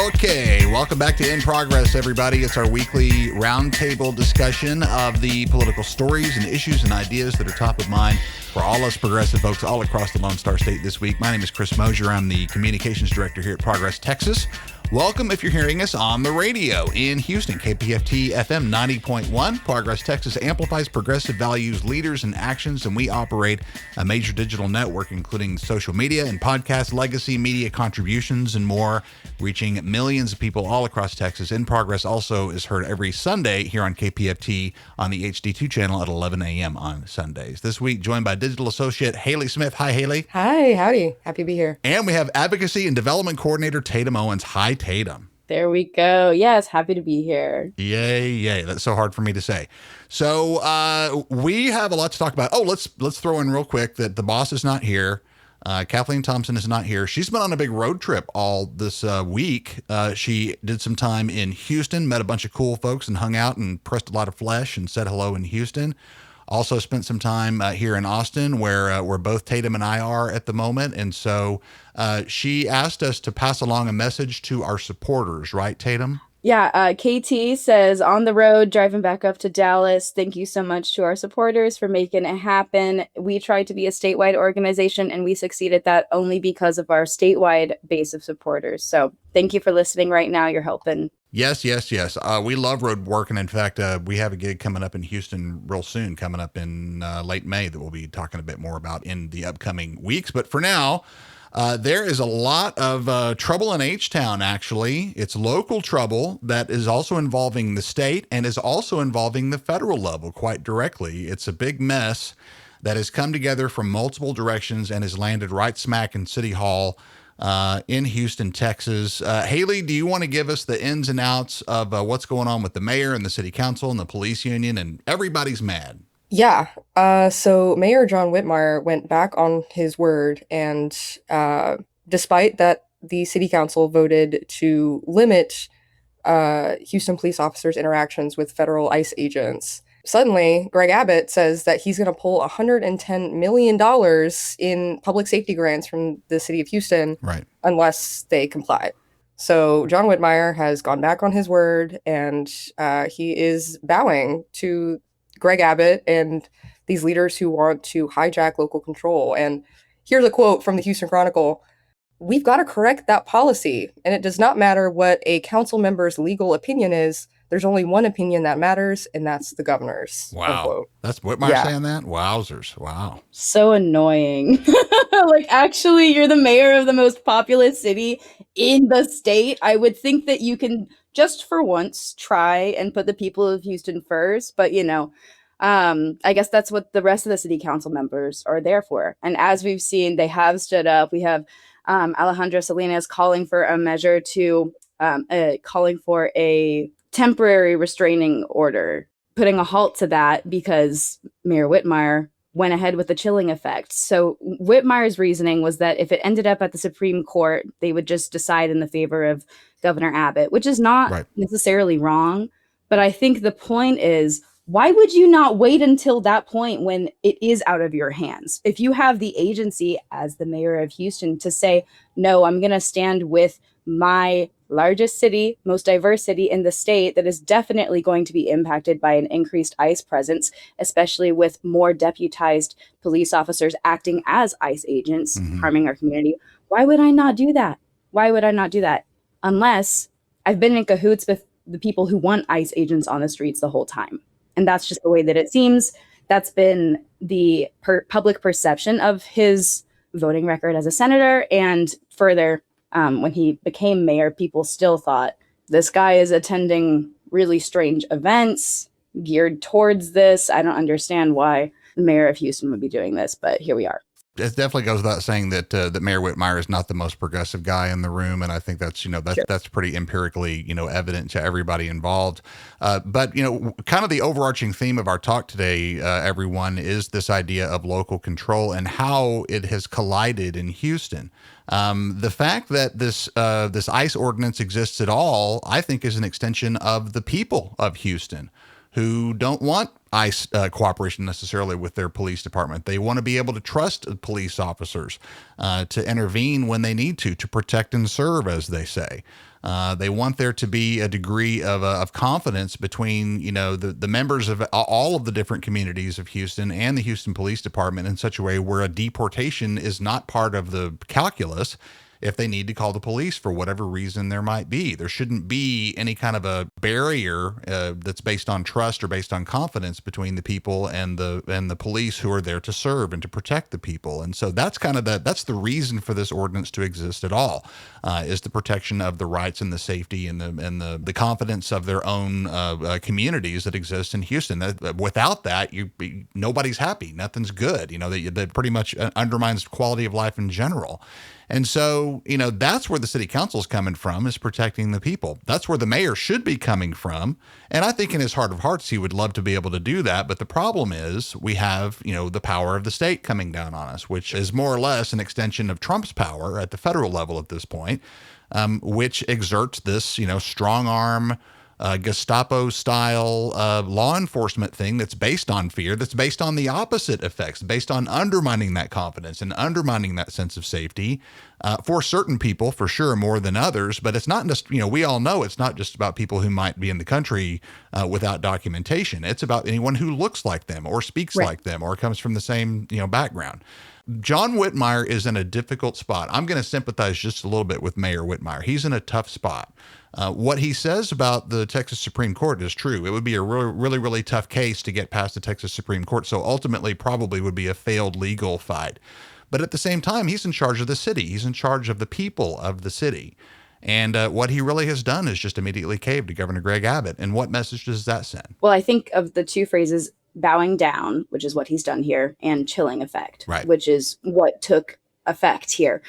Okay, welcome back to In Progress, everybody. It's our weekly roundtable discussion of the political stories and issues and ideas that are top of mind for all us progressive folks all across the Lone Star State this week. My name is Chris Mosier. I'm the communications director here at Progress, Texas. Welcome if you're hearing us on the radio in Houston, KPFT FM 90.1. Progress Texas amplifies progressive values, leaders, and actions, and we operate a major digital network, including social media and podcast, legacy media contributions, and more, reaching millions of people all across Texas. In Progress also is heard every Sunday here on KPFT on the HD2 channel at 11 a.m. on Sundays. This week, joined by digital associate Haley Smith. Hi, Haley. Hi, howdy. Happy to be here. And we have advocacy and development coordinator Tatum Owens. Hi, Tatum. There we go. Yes, happy to be here. Yay. That's so hard for me to say. So we have a lot to talk about. Oh, let's throw in real quick that the boss is not here. Kathleen Thompson is not here. She's been on a big road trip all this week. She did some time in Houston, met a bunch of cool folks and hung out and pressed a lot of flesh and said hello in Houston. Also spent some time here in Austin where both Tatum and I are at the moment. And so she asked us to pass along a message to our supporters, right, Tatum? Yeah, KT says, on the road, driving back up to Dallas. Thank you so much to our supporters for making it happen. We tried to be a statewide organization, and we succeeded at that only because of our statewide base of supporters. So thank you for listening right now. You're helping. Yes. We love road work. And in fact, we have a gig coming up in Houston real soon, coming up in late May that we'll be talking a bit more about in the upcoming weeks. But for now, there is a lot of trouble in H-Town, actually. It's local trouble that is also involving the state and is also involving the federal level quite directly. It's a big mess that has come together from multiple directions and has landed right smack in City Hall in Houston, Texas. Haley, do you want to give us the ins and outs of what's going on with the mayor and the city council and the police union, and everybody's mad? Yeah. So Mayor John Whitmire went back on his word, and despite that the city council voted to limit Houston police officers' interactions with federal ICE agents, suddenly Greg Abbott says that he's going to pull $110 million in public safety grants from the city of Houston, right, unless they comply. So John Whitmire has gone back on his word, and he is bowing to Greg Abbott and these leaders who want to hijack local control. And here's a quote from the Houston Chronicle. "We've got to correct that policy, and it does not matter what a council member's legal opinion is. There's only one opinion that matters, and that's the governor's." Wow. Unquote. That's Whitmire saying that? Wowzers. Wow. So annoying. Like, actually, you're the mayor of the most populous city in the state. I would think that you can just for once try and put the people of Houston first. But, I guess that's what the rest of the city council members are there for. And as we've seen, they have stood up. We have Alejandra Salinas calling for a measure calling for a temporary restraining order, putting a halt to that because Mayor Whitmire went ahead with the chilling effect. So Whitmire's reasoning was that if it ended up at the Supreme Court, they would just decide in the favor of Governor Abbott, which is not necessarily wrong. But I think the point is, why would you not wait until that point when it is out of your hands? If you have the agency as the mayor of Houston to say, no, I'm going to stand with my largest city, most diverse city in the state that is definitely going to be impacted by an increased ICE presence, especially with more deputized police officers acting as ICE agents, harming our community. Why would I not do that? Why would I not do that? Unless I've been in cahoots with the people who want ICE agents on the streets the whole time. And that's just the way that it seems. That's been the public perception of his voting record as a senator. And further, when he became mayor, people still thought this guy is attending really strange events geared towards this. I don't understand why the mayor of Houston would be doing this, but here we are. It definitely goes without saying that that Mayor Whitmire is not the most progressive guy in the room, and I think that's that's pretty empirically evident to everybody involved. But kind of the overarching theme of our talk today, everyone, is this idea of local control and how it has collided in Houston. The fact that this ICE ordinance exists at all, I think, is an extension of the people of Houston, who don't want ICE cooperation necessarily with their police department. They want to be able to trust police officers to intervene when they need to protect and serve, as they say. They want there to be a degree of confidence between, the members of all of the different communities of Houston and the Houston Police Department in such a way where a deportation is not part of the calculus. If they need to call the police for whatever reason there might be, there shouldn't be any kind of a barrier that's based on trust or based on confidence between the people and the police who are there to serve and to protect the people. And so that's that's the reason for this ordinance to exist at all, is the protection of the rights and the safety and the confidence of their own communities that exist in Houston. Without that, nobody's happy, nothing's good. That pretty much undermines quality of life in general. And so, that's where the city council is coming from, is protecting the people. That's where the mayor should be coming from. And I think in his heart of hearts, he would love to be able to do that. But the problem is we have, the power of the state coming down on us, which is more or less an extension of Trump's power at the federal level at this point, which exerts this, strong arm, Gestapo-style law enforcement thing that's based on fear, that's based on the opposite effects, based on undermining that confidence and undermining that sense of safety for certain people, for sure, more than others. But it's not just, we all know it's not just about people who might be in the country without documentation. It's about anyone who looks like them or speaks like them or comes from the same, background. John Whitmire is in a difficult spot. I'm going to sympathize just a little bit with Mayor Whitmire. He's in a tough spot. What he says about the Texas Supreme Court is true. It would be a really, really tough case to get past the Texas Supreme Court. So ultimately probably would be a failed legal fight. But at the same time, he's in charge of the city. He's in charge of the people of the city. And what he really has done is just immediately caved to Governor Greg Abbott. And what message does that send? Well, I think of the two phrases, bowing down, which is what he's done here, and chilling effect, which is what took effect here.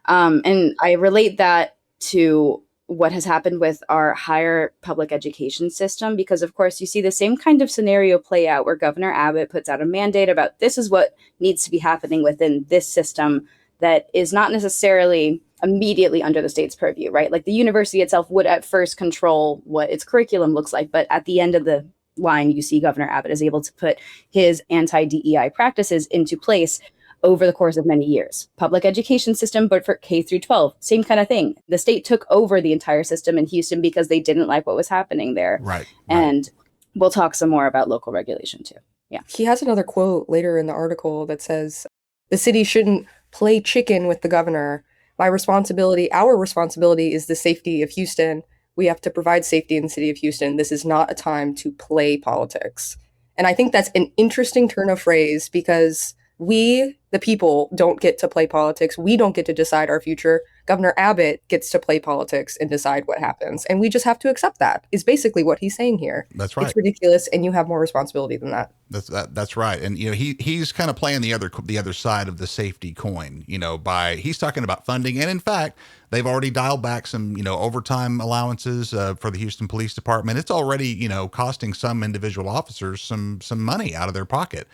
And I relate that to what has happened with our higher public education system, because of course you see the same kind of scenario play out where Governor Abbott puts out a mandate about this is what needs to be happening within this system that is not necessarily immediately under the state's purview, right? Like the university itself would at first control what its curriculum looks like, but at the end of the line, you see Governor Abbott is able to put his anti-DEI practices into place over the course of many years. Public education system, but for K through 12, same kind of thing. The state took over the entire system in Houston because they didn't like what was happening there. And we'll talk some more about local regulation too. Yeah. He has another quote later in the article that says, the city shouldn't play chicken with the governor. Our responsibility is the safety of Houston. We have to provide safety in the city of Houston. This is not a time to play politics. And I think that's an interesting turn of phrase because we, the people, don't get to play politics. We don't get to decide our future. Governor Abbott gets to play politics and decide what happens. And we just have to accept that, is basically what he's saying here. That's right. It's ridiculous, and you have more responsibility than that. That's right. And, he's kind of playing the other side of the safety coin, he's talking about funding. And in fact, they've already dialed back some, overtime allowances for the Houston Police Department. It's already, costing some individual officers some money out of their pocket.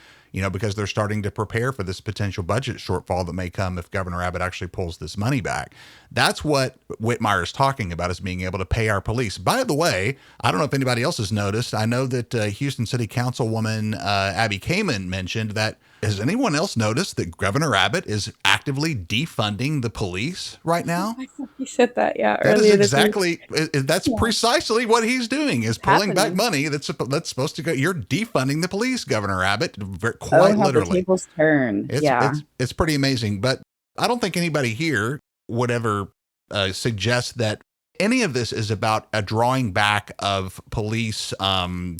Because they're starting to prepare for this potential budget shortfall that may come if Governor Abbott actually pulls this money back. That's what Whitmire is talking about, is being able to pay our police. By the way, I don't know if anybody else has noticed. I know that Houston City Councilwoman Abby Kamen mentioned that. Has anyone else noticed that Governor Abbott is actively defunding the police right now? He said that, yeah. That is exactly, that's precisely what he's doing, is pulling back money that's supposed to go. You're defunding the police, Governor Abbott, quite literally. The tables turn. It's pretty amazing. But I don't think anybody here would ever suggest that any of this is about a drawing back of police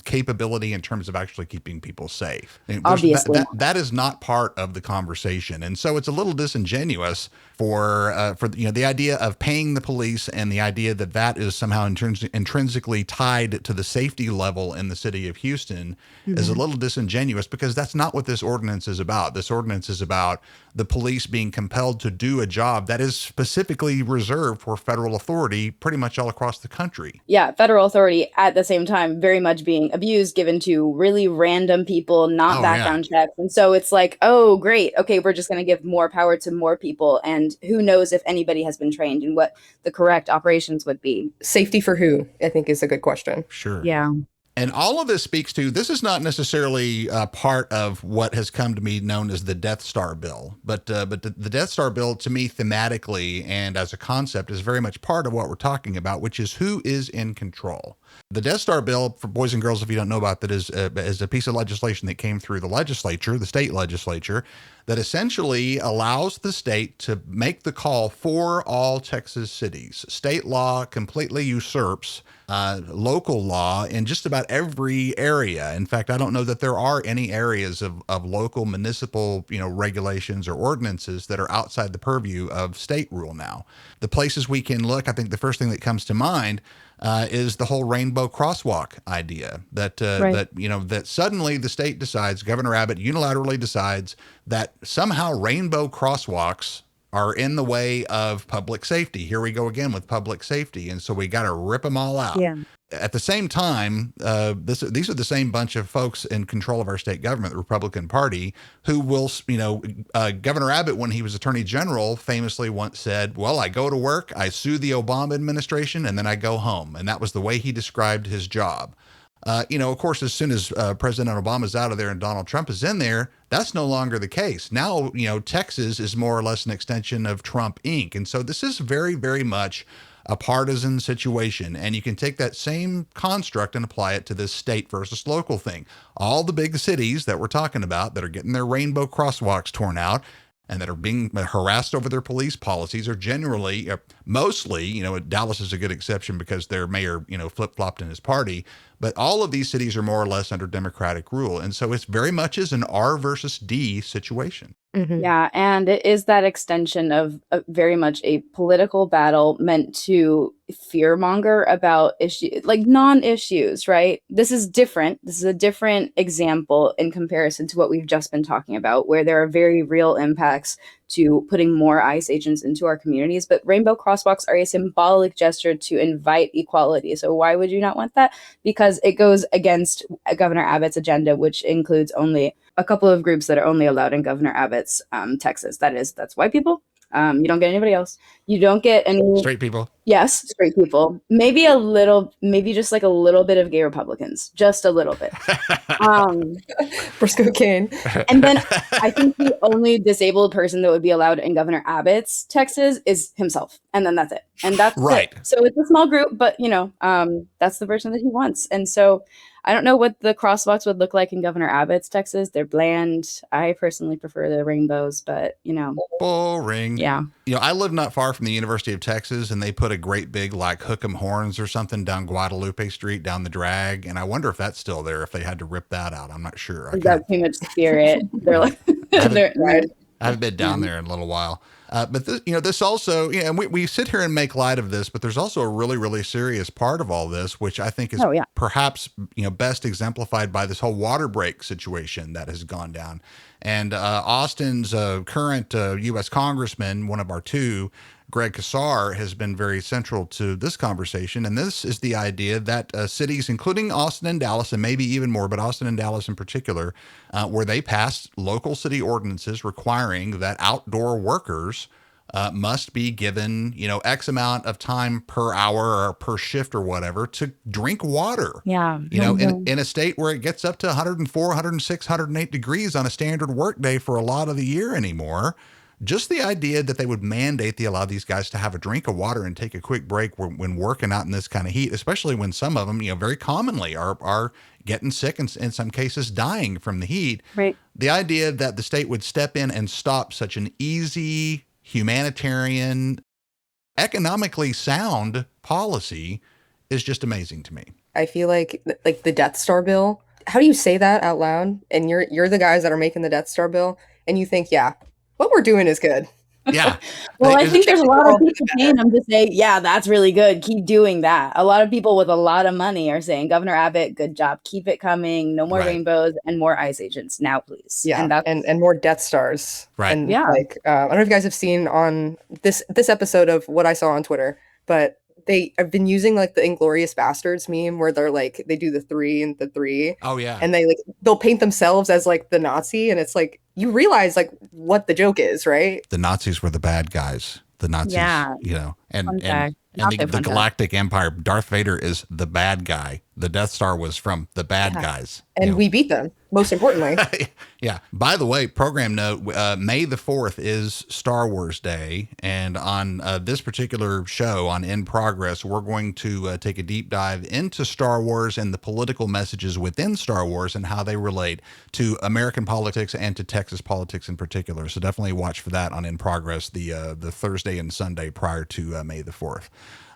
capability in terms of actually keeping people safe. Obviously, that is not part of the conversation, and so it's a little disingenuous for the idea of paying the police and the idea that is somehow intrinsically tied to the safety level in the city of Houston is a little disingenuous, because that's not what this ordinance is about. This ordinance is about the police being compelled to do a job that is specifically reserved for federal authority pretty much all across the country. Yeah, federal authority at the same time very much being abused, given to really random people, not background checks. And so it's like, oh, great. Okay, we're just going to give more power to more people. And who knows if anybody has been trained in what the correct operations would be. Safety for who, I think, is a good question. Sure. Yeah. And all of this speaks to, this is not necessarily part of what has come to be known as the Death Star Bill, but the Death Star Bill, to me, thematically and as a concept, is very much part of what we're talking about, which is who is in control. The Death Star Bill, for boys and girls, if you don't know about that, is a piece of legislation that came through the legislature, the state legislature, that essentially allows the state to make the call for all Texas cities. State law completely usurps local law in just about every area. In fact, I don't know that there are any areas of local municipal, regulations or ordinances that are outside the purview of state rule now. The places we can look, I think the first thing that comes to mind is the whole rainbow crosswalk idea that that suddenly the state decides, Governor Abbott unilaterally decides that somehow rainbow crosswalks are in the way of public safety. Here we go again with public safety. And so we got to rip them all out. Yeah. At the same time, these are the same bunch of folks in control of our state government, the Republican Party, who will, Governor Abbott, when he was Attorney General, famously once said, well, I go to work, I sue the Obama administration, and then I go home. And that was the way he described his job. Of course, as soon as President Obama's out of there and Donald Trump is in there, that's no longer the case. Now, Texas is more or less an extension of Trump Inc. And so this is very, very much a partisan situation. And you can take that same construct and apply it to this state versus local thing. All the big cities that we're talking about that are getting their rainbow crosswalks torn out and that are being harassed over their police policies are generally, mostly, Dallas is a good exception because their mayor, flip-flopped in his party, but all of these cities are more or less under Democratic rule. And so it's very much is an R versus D situation. Mhm. Yeah, and it is that extension of very much a political battle meant to fearmonger about issues, like non-issues, right? This is different. This is a different example in comparison to what we've just been talking about, where there are very real impacts to putting more ICE agents into our communities. But rainbow crosswalks are a symbolic gesture to invite equality. So why would you not want that? Because it goes against Governor Abbott's agenda, which includes only a couple of groups that are only allowed in Governor Abbott's Texas. That's white people. You don't get anybody else. You don't get any Straight people. Yes, straight people. Maybe just like a little bit of gay Republicans, just a little bit. Briscoe Kane. And then I think the only disabled person that would be allowed in Governor Abbott's Texas is himself. And then that's it. And that's right. it. So it's a small group, but that's the person that he wants. And so I don't know what the crosswalks would look like in Governor Abbott's Texas. They're bland. I personally prefer the rainbows, but boring. Yeah. I live not far from the University of Texas, and they put a great big like hook 'em horns or something down Guadalupe Street down the drag. And I wonder if that's still there, if they had to rip that out. I'm not sure. That's too much spirit. They're like, I haven't been down there in a little while. But this also, and we sit here and make light of this, but there's also a really, really serious part of all this, which I think is perhaps, best exemplified by this whole water break situation that has gone down. And Austin's current U.S. Congressman, one of our two, Greg Abbott, has been very central to this conversation. And this is the idea that cities, including Austin and Dallas, and maybe even more, but Austin and Dallas in particular, where they passed local city ordinances requiring that outdoor workers must be given, X amount of time per hour or per shift or whatever to drink water. Yeah. In a state where it gets up to 104, 106, 108 degrees on a standard work day for a lot of the year anymore. Just the idea that they would mandate they allow these guys to have a drink of water and take a quick break when working out in this kind of heat, especially when some of them, very commonly are getting sick and in some cases dying from the heat. Right. The idea that the state would step in and stop such an easy, humanitarian, economically sound policy is just amazing to me. I feel like the Death Star bill. How do you say that out loud? And you're the guys that are making the Death Star bill, and you think, yeah, what we're doing is good. Yeah. Well, I think there's a lot of people paying them to say, yeah, that's really good. Keep doing that. A lot of people with a lot of money are saying, Governor Abbott, good job. Keep it coming. No more rainbows and more ICE agents now, please. Yeah. And more Death Stars. Right. And I don't know if you guys have seen on this episode of what I saw on Twitter, but they have been using like the Inglorious Bastards meme where they're like, they do the 3 and the 3. Oh yeah. And they'll paint themselves as like the Nazi. And it's like, you realize like what the joke is, right? The Nazis were the bad guys. The Nazis, and the Galactic Empire, Darth Vader is the bad guy. The Death Star was from the bad Yeah. guys. And we beat them, most importantly. Yeah. By the way, program note, May the 4th is Star Wars Day. And on this particular show on In Progress, we're going to take a deep dive into Star Wars and the political messages within Star Wars and how they relate to American politics and to Texas politics in particular. So definitely watch for that on In Progress the Thursday and Sunday prior to May the 4th.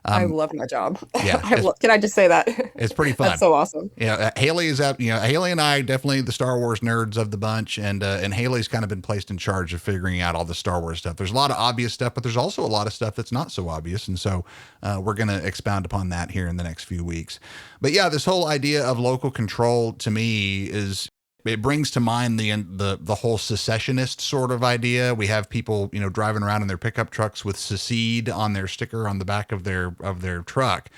I love my job. Yeah. Can I just say that? It's pretty fun. That's so awesome. Yeah, Haley is up. Haley and I definitely the Star Wars nerds of the bunch, and Haley's kind of been placed in charge of figuring out all the Star Wars stuff. There's a lot of obvious stuff, but there's also a lot of stuff that's not so obvious, and so we're going to expound upon that here in the next few weeks. But yeah, this whole idea of local control to me is. It brings to mind the whole secessionist sort of idea. We have people, driving around in their pickup trucks with secede on their sticker on the back of their truck,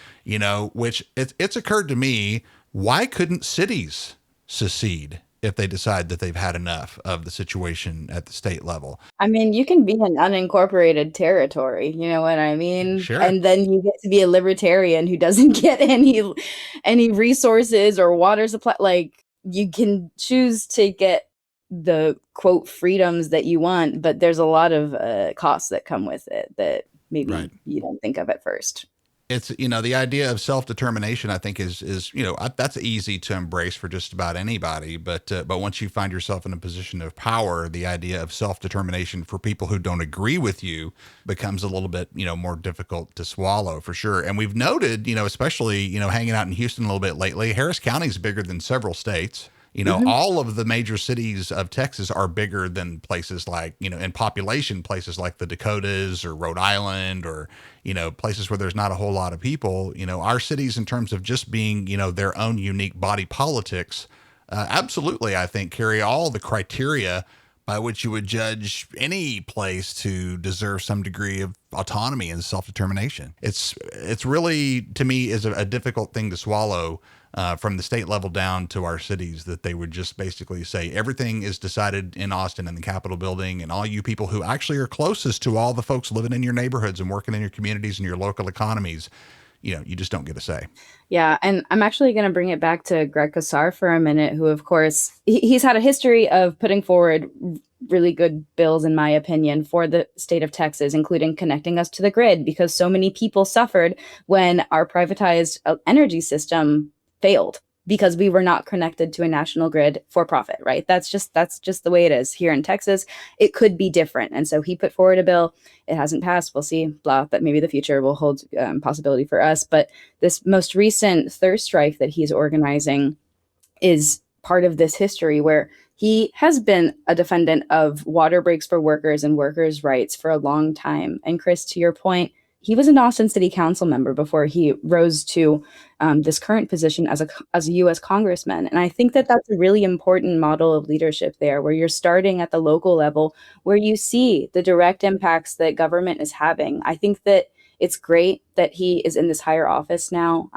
which it's occurred to me, why couldn't cities secede if they decide that they've had enough of the situation at the state level? I mean, you can be an unincorporated territory, you know what I mean? Sure. And then you get to be a libertarian who doesn't get any resources or water supply. Like, you can choose to get the quote freedoms that you want, but there's a lot of costs that come with it that maybe you don't think of at first. It's, the idea of self-determination, I think is, that's easy to embrace for just about anybody. But once you find yourself in a position of power, the idea of self-determination for people who don't agree with you becomes a little bit, more difficult to swallow for sure. And we've noted, especially, hanging out in Houston a little bit lately, Harris County is bigger than several states. All of the major cities of Texas are bigger than places like, in population, places like the Dakotas or Rhode Island or, places where there's not a whole lot of people. Our cities, in terms of just being, their own unique body politics, absolutely, I think, carry all the criteria by which you would judge any place to deserve some degree of autonomy and self-determination. It's really, to me, is a difficult thing to swallow. From the state level down to our cities, that they would just basically say everything is decided in Austin in the Capitol building, and all you people who actually are closest to all the folks living in your neighborhoods and working in your communities and your local economies, you just don't get a say. Yeah, and I'm actually going to bring it back to Greg Casar for a minute, who, of course, he's had a history of putting forward really good bills, in my opinion, for the state of Texas, including connecting us to the grid, because so many people suffered when our privatized energy system failed because we were not connected to a national grid for profit, right? That's just the way it is here in Texas. It could be different. And so he put forward a bill. It hasn't passed. We'll see, blah, but maybe the future will hold possibility for us. But this most recent thirst strike that he's organizing is part of this history where he has been a defendant of water breaks for workers and workers' rights for a long time. And Chris, to your point, he was an Austin City Council member before he rose to this current position as a U.S. congressman. And I think that that's a really important model of leadership there, where you're starting at the local level, where you see the direct impacts that government is having. I think that it's great that he is in this higher office now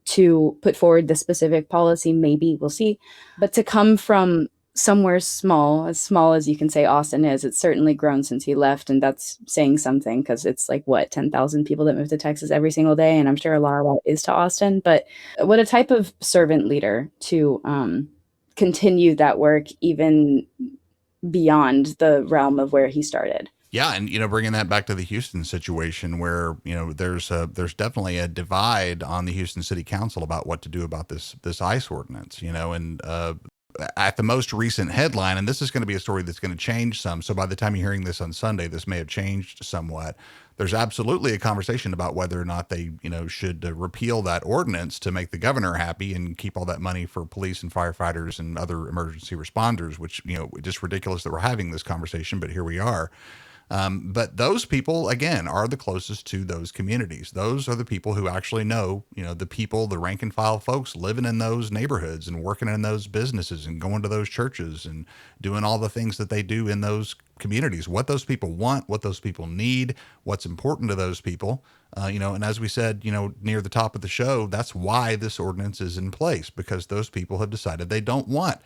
to put forward the specific policy. Maybe we'll see. But to come from somewhere small as you can say Austin is, it's certainly grown since he left, and that's saying something, because it's like 10,000 people that move to Texas every single day, and I'm sure a lot of that is to Austin. But what a type of servant leader to continue that work even beyond the realm of where he started. Yeah, and bringing that back to the Houston situation, where there's definitely a divide on the Houston City Council about what to do about this ICE ordinance, and at the most recent headline, and this is going to be a story that's going to change some. So by the time you're hearing this on Sunday, this may have changed somewhat. There's absolutely a conversation about whether or not they, should repeal that ordinance to make the governor happy and keep all that money for police and firefighters and other emergency responders, which, just ridiculous that we're having this conversation, but here we are. But those people, again, are the closest to those communities. Those are the people who actually know, the people, the rank and file folks living in those neighborhoods and working in those businesses and going to those churches and doing all the things that they do in those communities, what those people want, what those people need, what's important to those people. And as we said, near the top of the show, that's why this ordinance is in place, because those people have decided they don't want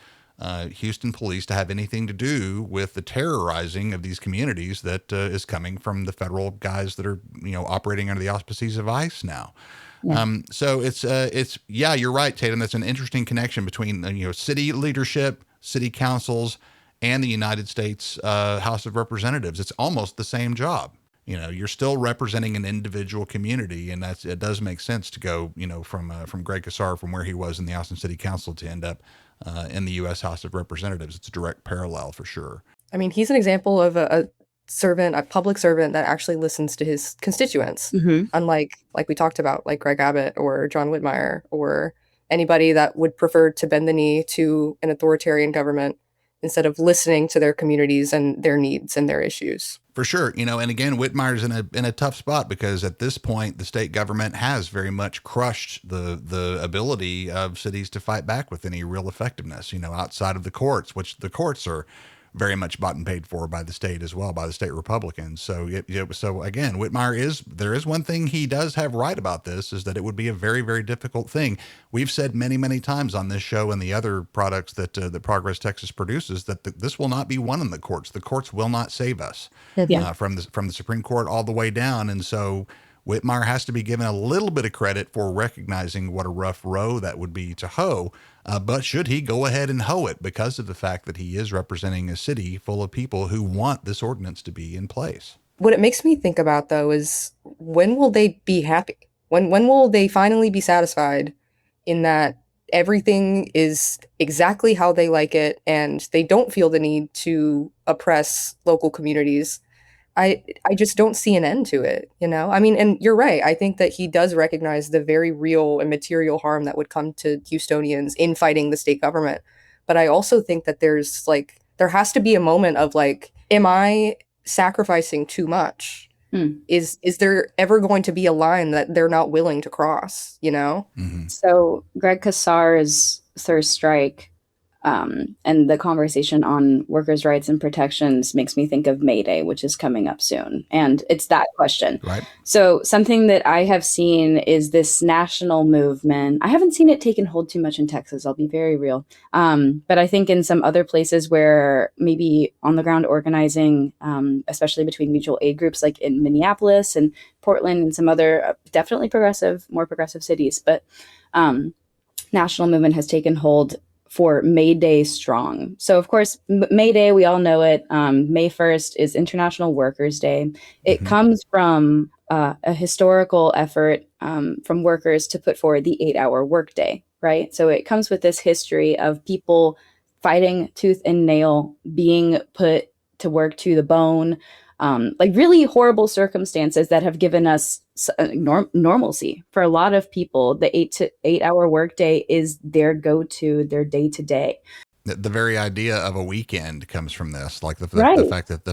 Houston police to have anything to do with the terrorizing of these communities that is coming from the federal guys that are, operating under the auspices of ICE now. Yeah. So it's yeah, you're right, Tatum. That's an interesting connection between city leadership, city councils, and the United States House of Representatives. It's almost the same job. You're still representing an individual community, and it does make sense to go, from Greg Abbott, from where he was in the Austin City Council, to end up in the U.S. House of Representatives. It's a direct parallel for sure. I mean, he's an example of a public servant that actually listens to his constituents, unlike, like we talked about, like Greg Abbott or John Whitmire or anybody that would prefer to bend the knee to an authoritarian government instead of listening to their communities and their needs and their issues. For sure. And again, Whitmire's in a tough spot because at this point, the state government has very much crushed the ability of cities to fight back with any real effectiveness, outside of the courts, which the courts are very much bought and paid for by the state as well, by the state Republicans. So so again, Whitmire there is one thing he does have right about this, is that it would be a very, very difficult thing. We've said many, many times on this show and the other products that Progress Texas produces that this will not be won in the courts. The courts will not save us from the Supreme Court all the way down. And so Whitmire has to be given a little bit of credit for recognizing what a rough row that would be to hoe. But should he go ahead and hoe it because of the fact that he is representing a city full of people who want this ordinance to be in place? What it makes me think about, though, is when will they be happy? When will they finally be satisfied in that everything is exactly how they like it and they don't feel the need to oppress local communities? I just don't see an end to it, I mean, and you're right. I think that he does recognize the very real and material harm that would come to Houstonians in fighting the state government. But I also think that there has to be a moment of am I sacrificing too much? Is there ever going to be a line that they're not willing to cross, So Greg Casar's thirst strike and the conversation on workers' rights and protections makes me think of May Day, which is coming up soon. And it's that question. Right. So something that I have seen is this national movement. I haven't seen it taken hold too much in Texas, I'll be very real. But I think in some other places where maybe on the ground organizing, especially between mutual aid groups, like in Minneapolis and Portland and some other definitely more progressive cities, but national movement has taken hold for May Day strong. So of course, May Day, we all know it. May 1st is International Workers' Day. It comes from a historical effort from workers to put forward the 8-hour workday, right? So it comes with this history of people fighting tooth and nail, being put to work to the bone, really horrible circumstances that have given us normalcy. For a lot of people, the 8-hour workday is their go-to, their day-to-day. The very idea of a weekend comes from this, like the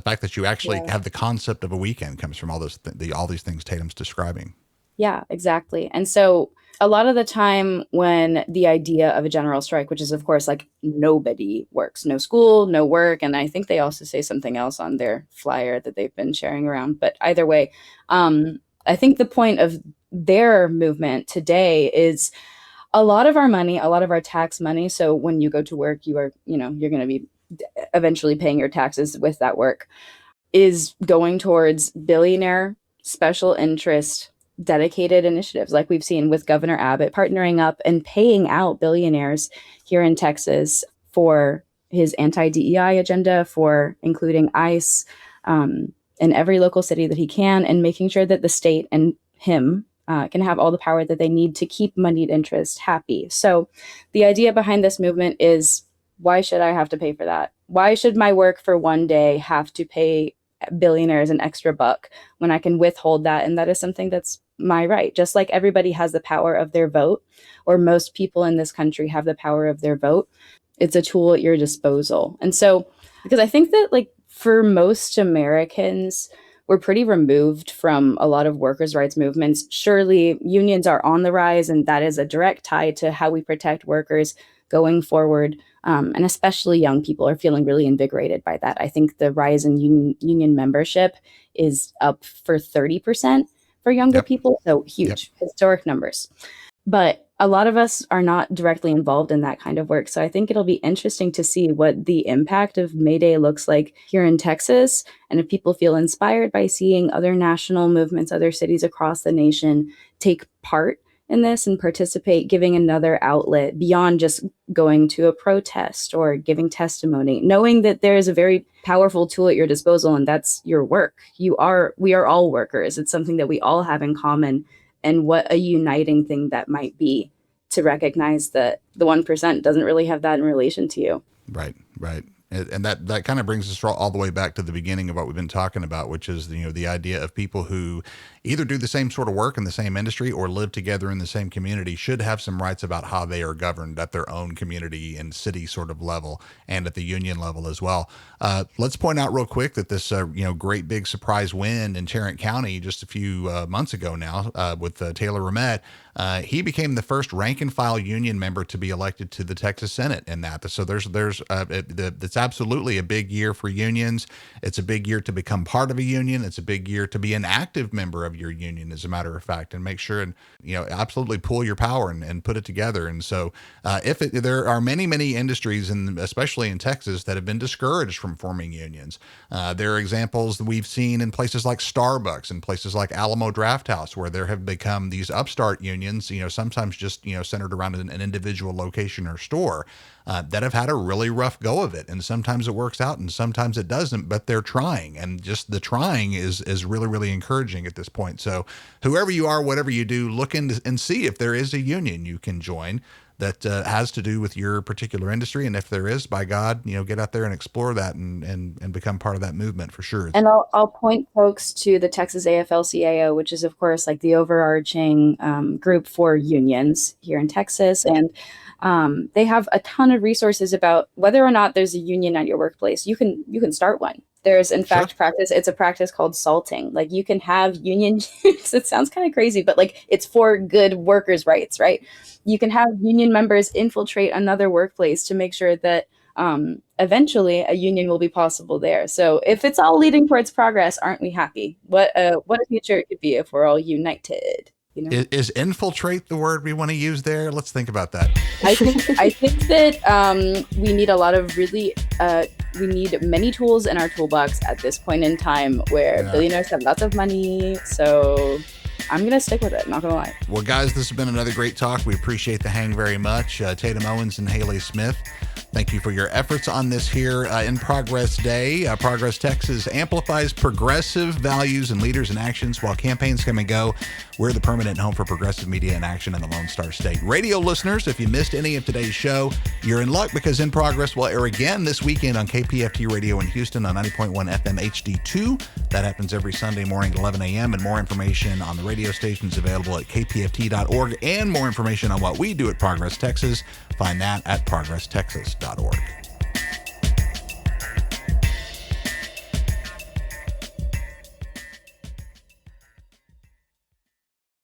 fact that you actually have the concept of a weekend comes from all these things Tatum's describing. Yeah, exactly. And so a lot of the time when the idea of a general strike, which is of course nobody works, no school, no work. And I think they also say something else on their flyer that they've been sharing around. But either way, I think the point of their movement today is a lot of our money, a lot of our tax money. So when you go to work, you are, you're going to be eventually paying your taxes with that work, is going towards billionaire special interest dedicated initiatives like we've seen with Governor Abbott partnering up and paying out billionaires here in Texas for his anti-DEI agenda, for including ICE in every local city that he can, and making sure that the state and him can have all the power that they need to keep moneyed interest happy. So the idea behind this movement is, why should I have to pay for that? Why should my work for one day have to pay billionaires an extra buck when I can withhold that? And that is something that's my right. Just like everybody has the power of their vote, or most people in this country have the power of their vote, it's a tool at your disposal. And so, because I think that for most Americans, we're pretty removed from a lot of workers' rights movements. Surely unions are on the rise, and that is a direct tie to how we protect workers going forward. And especially young people are feeling really invigorated by that. I think the rise in union membership is up for 30% for younger people. So huge, historic numbers. But a lot of us are not directly involved in that kind of work. So I think it'll be interesting to see what the impact of May Day looks like here in Texas. And if people feel inspired by seeing other national movements, other cities across the nation take part in this and participate, giving another outlet beyond just going to a protest or giving testimony, knowing that there is a very powerful tool at your disposal, and that's your work. We are all workers. It's something that we all have in common, and what a uniting thing that might be to recognize that the 1% doesn't really have that in relation to you. Right. And that kind of brings us all the way back to the beginning of what we've been talking about, which is, the idea of people who either do the same sort of work in the same industry or live together in the same community should have some rights about how they are governed at their own community and city sort of level, and at the union level as well. Let's point out real quick that this, great big surprise win in Tarrant County just a few months ago now with Taylor Ramett, he became the first rank and file union member to be elected to the Texas Senate in that. So it's absolutely a big year for unions. It's a big year to become part of a union. It's a big year to be an active member of your union, as a matter of fact, and make sure and, absolutely pull your power and put it together. And so there are many industries, and especially in Texas, that have been discouraged from forming unions. There are examples that we've seen in places like Starbucks and places like Alamo Drafthouse, where there have become these upstart unions, sometimes just, centered around an individual location or store, that have had a really rough go of it. And sometimes it works out and sometimes it doesn't, but they're trying. And just the trying is really, really encouraging at this point. So whoever you are, whatever you do, look into and see if there is a union you can join that has to do with your particular industry. And if there is, by God, get out there and explore that and become part of that movement for sure. And I'll point folks to the Texas AFL-CIO, which is, of course, like the overarching group for unions here in Texas. And they have a ton of resources about whether or not there's a union at your workplace. You can start one. There's, in fact, practice. It's a practice called salting. Like, you can have union. It sounds kind of crazy, but like, it's for good workers' rights, right? You can have union members infiltrate another workplace to make sure that eventually a union will be possible there. So if it's all leading towards progress, aren't we happy? What a future it could be if we're all united. Is infiltrate the word we want to use there? Let's think about that. I think that we need a lot of we need many tools in our toolbox at this point in time where billionaires have lots of money. So I'm going to stick with it, not going to lie. Well, guys, this has been another great talk. We appreciate the hang very much. Tatum Owens and Haley Smith, thank you for your efforts on this here In Progress Day. Progress Texas amplifies progressive values and leaders and actions while campaigns come and go. We're the permanent home for progressive media and action in the Lone Star State. Radio listeners, if you missed any of today's show, you're in luck, because In Progress will air again this weekend on KPFT Radio in Houston on 90.1 FM HD2. That happens every Sunday morning at 11 a.m. And more information on the radio stations available at kpft.org, and more information on what we do at Progress Texas, find that at progresstexas.org.